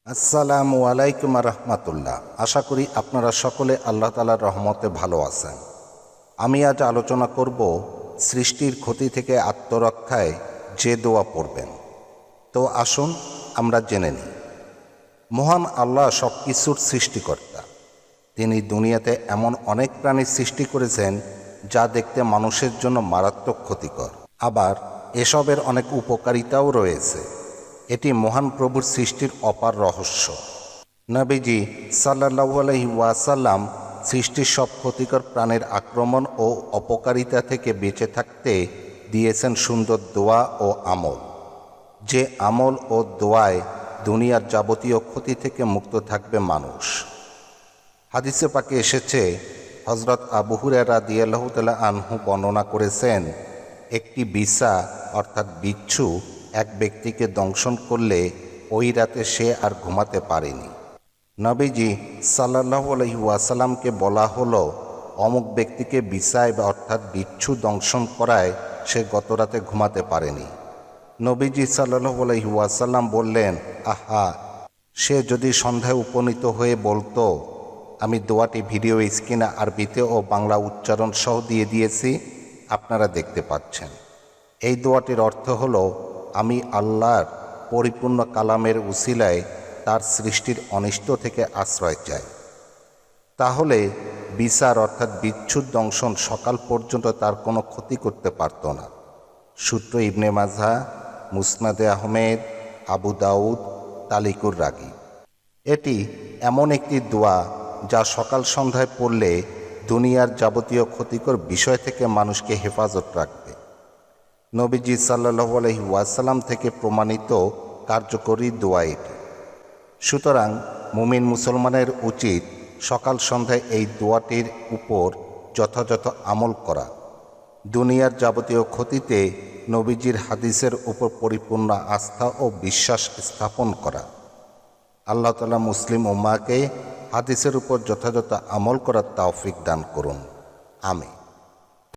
আসসালামু আলাইকুম রহমতুল্লাহ। আশা করি আপনারা সকলে আল্লাহ তাআলার রহমতে ভালো আছেন। আমি আজ আলোচনা করব সৃষ্টির ক্ষতি থেকে আত্মরক্ষায় যে দোয়া পড়বেন। তো আসুন আমরা জেনে নিই। মহান আল্লাহ সব কিছুর সৃষ্টিকর্তা। তিনি দুনিয়াতে এমন অনেক প্রাণী সৃষ্টি করেছেন যা দেখতে মানুষের জন্য মারাত্মক ক্ষতিকর, আবার এসবের অনেক উপকারিতাও রয়েছে। এটি মহান প্রভুর সৃষ্টির অপার রহস্য। নবীজি সাল্লাল্লাহু আলাইহি ওয়াসাল্লাম সৃষ্টির সব ক্ষতিকর প্রাণের আক্রমণ ও অপকারিতা থেকে বেঁচে থাকতে দিয়েছেন সুন্দর দোয়া ও আমল। যে আমল ও দোয়ায় দুনিয়ার যাবতীয় ক্ষতি থেকে মুক্ত থাকবে মানুষ। হাদিসে পাকে এসেছে, হযরত আবু হুরায়রা রাদিয়াল্লাহু তাআলা আনহু বর্ণনা করেছেন, একটি বিছা অর্থাৎ বিচ্ছু এক ব্যক্তিকে দংশন করলে ওই রাতে সে আর ঘুমাতে পারেনি। নবীজি সাল্লাল্লাহু আলাইহি ওয়াসাল্লামকে বলা হলো, অমুক ব্যক্তিকে বিছায় অর্থাৎ বিচ্ছু দংশন করায় সে গত রাতে ঘুমাতে পারেনি। নবীজি সাল্লাল্লাহু আলাইহি ওয়াসাল্লাম বললেন, আহা, সে যদি সন্ধ্যায় উপনীত হয়ে বলতো, আমি দোয়াটি ভিডিও স্ক্রিনে আরবিতে ও বাংলা উচ্চারণ সহ দিয়ে দিয়েছি, আপনারা দেখতে পাচ্ছেন। এই দোয়াটির অর্থ হলো, আমি আল্লাহর পরিপূর্ণ কালামের উসিলায় তার সৃষ্টির অনিষ্ট থেকে আশ্রয় চাই। তাহলে বিচার অর্থাৎ বিচ্ছুর দংশন সকাল পর্যন্ত তার কোনো ক্ষতি করতে পারত না। সূত্র ইবনে মাজাহ, মুসনাদে আহমেদ, আবু দাউদ, তালিকুর রাগী। এটি এমন একটি দোয়া যা সকাল সন্ধ্যায় পড়লে দুনিয়ার যাবতীয় ক্ষতিকর বিষয় থেকে মানুষকে হেফাজত রাখবে। নবীজি সাল্লাল্লাহু আলাইহি ওয়াসাল্লাম থেকে প্রমাণিত কার্যকরী দোয়া এটি। সুতরাং মুমিন মুসলমানের উচিত সকাল সন্ধ্যায় এই দোয়াটির উপর যথাযথ আমল করা, দুনিয়ার যাবতীয় ক্ষতিতে নবীজির হাদিসের উপর পরিপূর্ণ আস্থা ও বিশ্বাস স্থাপন করা। আল্লাহ তাআলা মুসলিম উম্মাহকে হাদিসের উপর যথাযথ আমল করার তৌফিক দান করুন। আমিন।